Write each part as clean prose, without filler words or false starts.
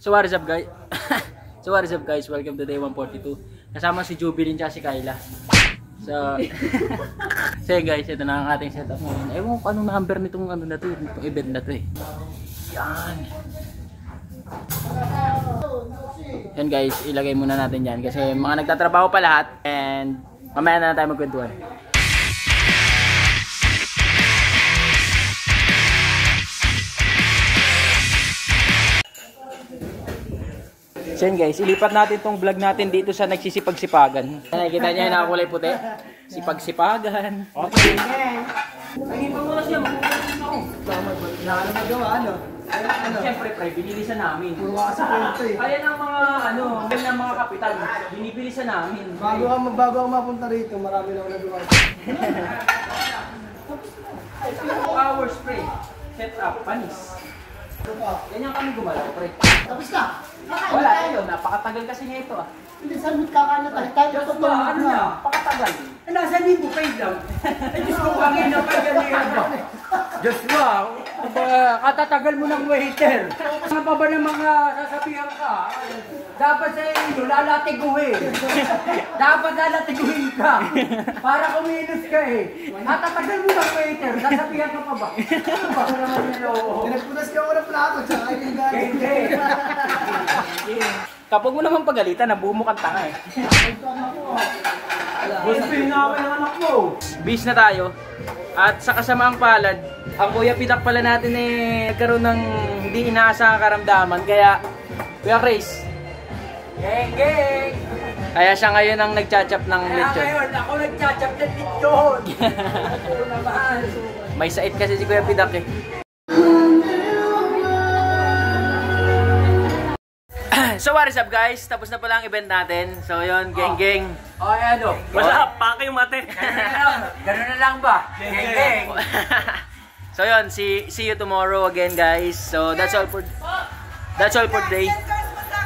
So what is up guys? So what is up guys? Welcome to day 142. Kasama si Jubilin at si Kyla. So so guys, ito na ang ating setup ngayon. Ewan ko anong number nitong ano na to, itong event na to eh. Yan. Yan guys, ilagay muna natin yan kasi mga nagtatrabaho pa lahat and mamaya na tayo magkwentuhan. So yun guys, ilipat natin tong vlog natin dito sa nagsisipag-sipagan. Nakikita niya yung nakakulay puti. Sipag-sipagan. Okay. Nag-ipa mo na siya, magpupunta ako. Ano magawa, ano? Siyempre, pre, binilisan namin. Ayan ang mga, ayan ang mga kapital. Binibilisan namin. Bago ako mapunta rito, marami na ako nagawa. 2 hours, pre. Set up, panis. Ganyan kami gumalaw, pre. Tapos ka? Wala, yun. Napakatagal kasi nga ito ah. Hindi, saan magkakano tayo? Diyos ba, ano na? Napakatagal. Nasa libo pa lang. Ay, Diyos ko, kami na pa ganyan. Diyos mo, katatagal mo ng waiter. Ano pa ba ng mga sasabihan ka? Dapat sa inyo, lalatiguhin. Dapat lalatiguhin ka. Para kumilos ka eh. Katatagal mo ng waiter, sasabihan ka pa ba? Ano ba? Pinagpunas ka ako ng plato, tsaka yung gano'n. Hindi. Kapag mo naman pagalitan, nabuo mo kang tanga eh. Gusto na ako ng anak mo. Bis na tayo. At sa kasamaang palad, ang Kuya Pidak pala natin eh nagkaroon ng hindi inaasahang karamdaman. Kaya, Kuya Chris. Geng, geng. Kaya siya ngayon ang nagchachap ng Kaya lechon. ngayon, ako nagchachap ng lechon. Ako naman. May sait kasi si Kuya Pidak eh. So what is up guys? Tapos na pala ang event natin. So yun, geng-geng. Ay, ano? Wala, pake yung mate. Ganun na lang ba? Geng, geng. So yun, see you tomorrow again guys. So that's all for today.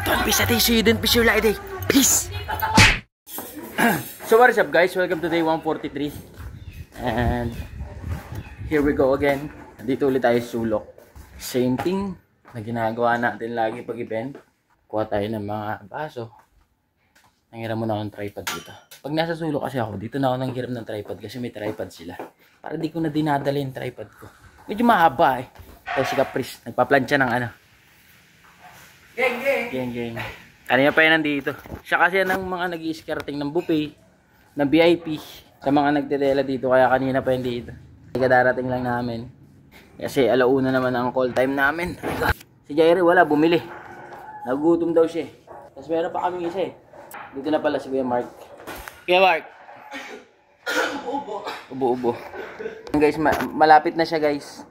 Don't be sad, see you, don't be sure like day. Peace. So what is up guys? Welcome to day 143. And here we go again. Dito ulit tayo sa sulok. Same thing na ginagawa natin lagi pag event. Kuha tayo ng mga baso. Nanghiram mo na ako ng tripod dito. Pag nasa sulok kasi ako, dito na ako nanghiram ng tripod kasi may tripod sila. Para di ko na dinadala yung tripod ko. Medyo mahaba eh. Tapos si Caprice, nagpaplansya ng ano. Geng, geng. Geng. Kanina pa yan nandito. Siya kasi yan ang mga nag-i-skirting ng buffet, ng VIP, sa mga nagtitela dito. Kaya kanina pa yan dito. Kadarating lang namin. Kasi alauna naman ang call time namin. Si Jairi wala, bumili. Nagutom daw siya. Tapos meron pa kami isa eh. Dito na pala si Kuya Mark. Kuya Mark. Ubo. Guys, malapit na siya guys.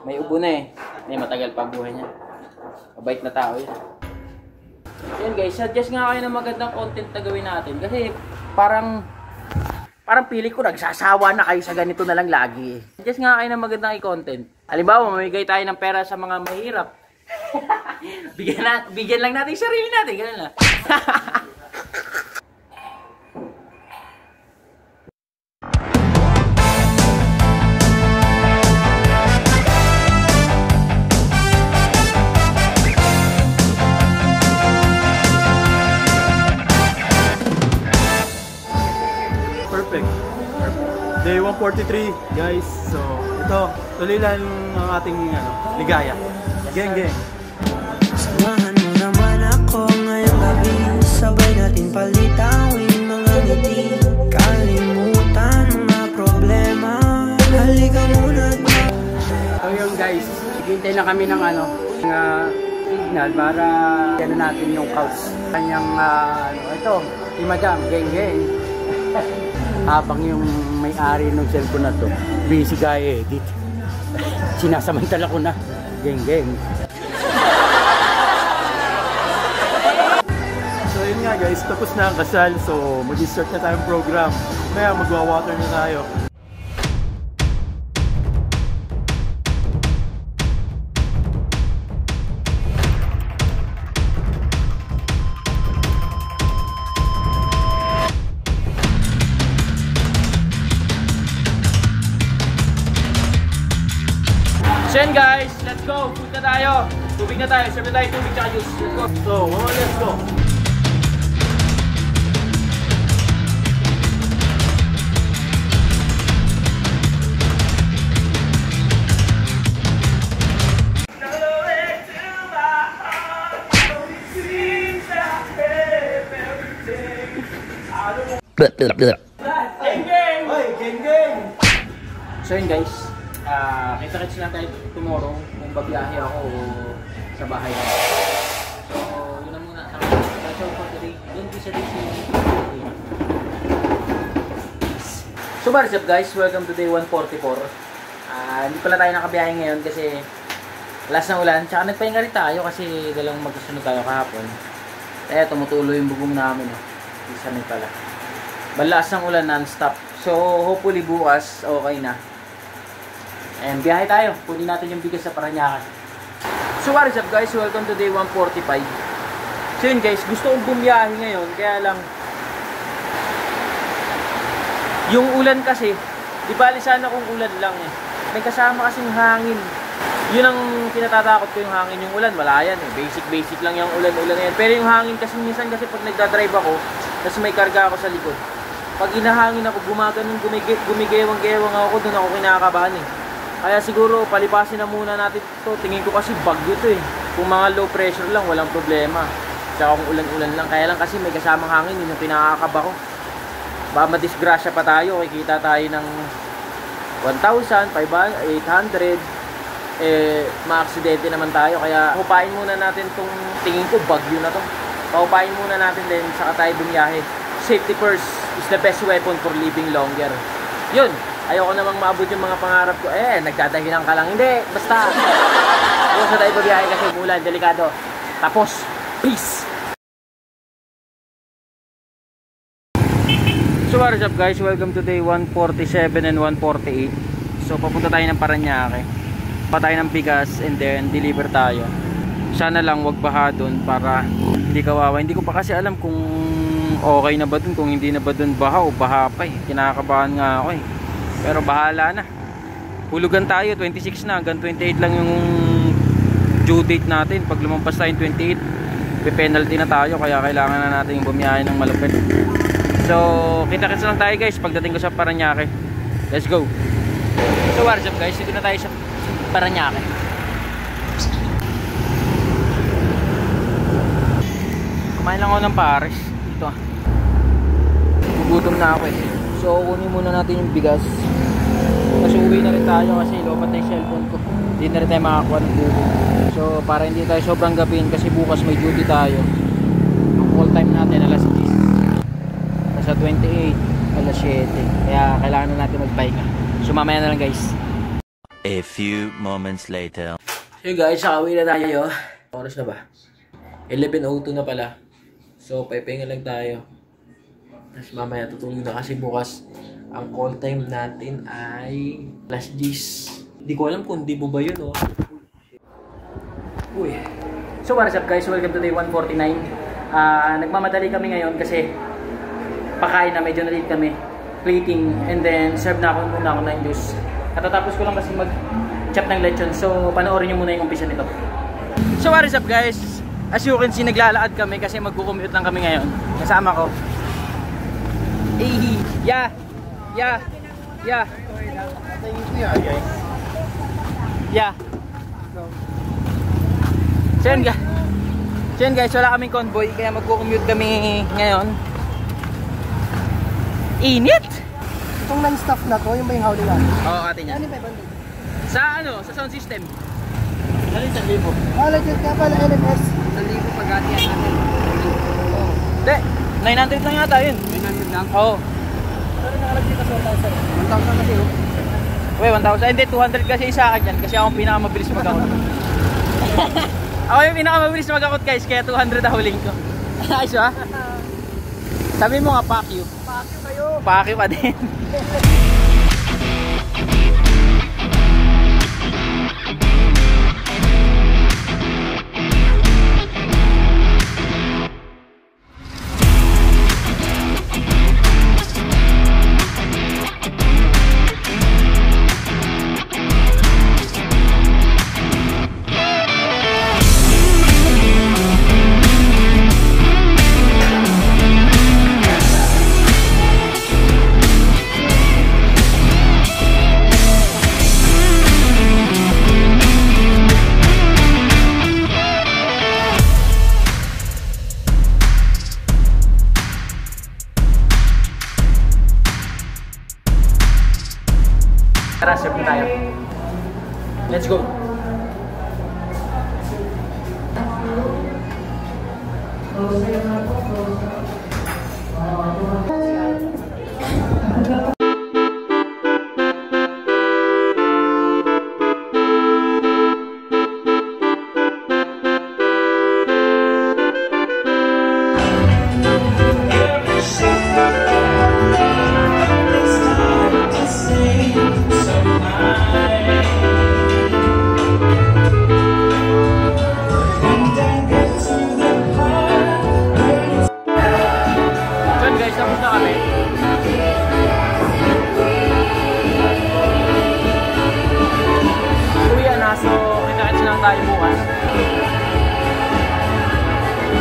May ubo na eh. May matagal pa buhay niya. Mabait na tao yan. Yan guys, suggest nga kayo ng magandang content na gawin natin. Kasi parang pili ko nagsasawa na kayo sa ganito na lang lagi eh. Suggest nga kayo ng magandang i-content. Halimbawa, mamigay tayo ng pera sa mga mahirap. Bigyan lang natin yung sarili natin, ganun lang. Perfect. Day 143 guys. So ito, tuloy lang ang ating ligaya. Geng. Samahan mo naman ako ngayong gabi. Sabay natin palitawin mga ngiti. Kalimutan mga problema. Halika muna. So yun guys, hintay na kami ng signal para gano'n natin yung couch. Kanyang ito, si Madam, geng geng. Habang yung may-ari ng cellphone na to, busy guy edit. Sinasamantala ko na, geng geng. So yun nga guys, tapos na ang kasal. So mag-start na tayong program. Kaya magwa-water na tayo. So yun guys, let's go, punta tayo. Tubig na tayo. Serve na tayo tubig tsaka juice. Let's go. So, let's go. So yun guys, kita-kits lang tayo tomorrow kung babiyahe ako o sa bahay na. So yun na muna. That's all for today. Don't be sad. So what's up guys? Welcome to day 144. Hindi pala tayo nakabiyahe ngayon kasi last na ulan. Tsaka nagpahinga rin tayo kasi dalawang magkasunod tayo kahapon. Tumutuloy yung bubong namin. Isa na pala. Balas ng ulan non-stop. So hopefully bukas okay na. And biyahe tayo. Kunin natin yung bigas sa Parañaque. So what is up guys? Welcome to day 145. So yun guys, gusto kong bumiyahe ngayon. Kaya lang yung ulan kasi, di bali sana kung ulan lang eh. May kasama kasing hangin. Yun ang kinatatakot ko, yung hangin. Yung ulan, wala yan eh. Basic lang yung ulan-ulan na yan. Pero yung hangin kasi minsan kasi pag nagdadrive ako, tapos may karga ako sa likod. Pag inahangin ako, gumaganon, gumigewang-gewang ako, doon ako kinakabahan eh. Kaya siguro palipasin na muna natin ito. Tingin ko kasi bagyo ito eh. Kung mga low pressure lang, walang problema. Tsaka kung ulan-ulan lang. Kaya lang kasi may kasamang hangin, yun yung pinakakaba ko. Baka madisgrasya pa tayo. Kikita tayo ng 1,000, 800. Ma-aksidente naman tayo. Kaya hupain muna natin itong tingin ko bagyo na to. Paupain muna natin din saka tayo bumiyahe. Safety first is the best weapon for living longer. Yun. Ayoko namang maabot yung mga pangarap ko. Nagdadahilan ka lang. Hindi, basta. Huwag sa tayo babiyahe kasi umulan, delikado. Tapos, peace! So what is up guys? Welcome to day 147 and 148. So papunta tayo ng Parañaque. Pa tayo ng bigas and then deliver tayo. Sana lang wag baha doon para hindi kawawa. Hindi ko pa kasi alam kung okay na ba doon, kung hindi na ba doon baha o baha pa eh. Kinakabahan nga ako eh. Pero bahala na. Hulugan tayo, 26 na. Hanggang 28 lang yung due date natin. Pag lumampas tayo 28, pe-penalty na tayo. Kaya kailangan na natin bumiyahe ng malupit. So, kita-kits lang tayo guys pagdating ko sa Parañaque. Let's go. So, what's up guys? Dito na tayo sa Parañaque. Kumain lang ako ng pares. Ito. Gugutom na ako eh. So, kunin muna natin yung bigas. Kasi uwi na rin tayo kasi lobat na yung cellphone ko. Hindi na rin tayo makakuha ng bubong. So, para hindi tayo sobrang gapin kasi bukas may duty tayo. Ang call time natin alas 10. Nasa 28, alas 7. Kaya kailangan na natin magpahinga. So, mamaya na lang guys. A few moments later. So guys, nakauwi na tayo. Oras na ba? 11:02 na pala. So, pahinga lang tayo. Tapos mamaya tutulog na kasi bukas ang call time natin ay alas 10. Hindi ko alam kung di mo ba yun, oh. Uy. So what's up guys? Welcome to day 149. Nagmamadali kami ngayon kasi pakain na, medyo na-late kami. Plating and then serve na ako muna ako ng juice. Katatapos ko lang kasi mag-chop ng lechon. So panoorin nyo muna yung umpisa nito. So what is up guys? As you can see, naglalakad kami kasi magkukommute lang kami ngayon. Kasama ko. Yeah. So yun guys, wala kaming convoy kaya magko-commute kami ngayon. Init! Itong non-stop na to, yung may howling na. Oo, atin yan. Ano yung 500? Sa ano? Sa sound system. Ano yung 1,000? Legit ka pala, LMS. 1,000 pag-atiyan natin. Hindi, 900 lang yata yun. 900 lang? Oo. Pero nakalagay ka sa 1,000. 1,000 kasi oh. Wait, 1,000. Hindi, 200 kasi sa akin yan. Kasi ako ang pinakamabilis mag-akot. Ako yung pinakamabilis mag-akot guys. Kaya 200 ang huling ko. Ayos ba? Sabi mo nga, fuck you. Fuck you kayo. Fuck you ka din.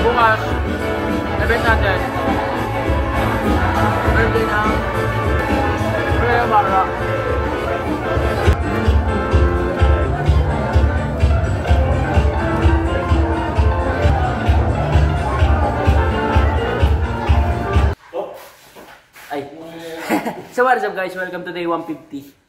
Bukas, event natin. Birthday ng Rhea Barra. Ay. So what is up guys? Welcome to day 150.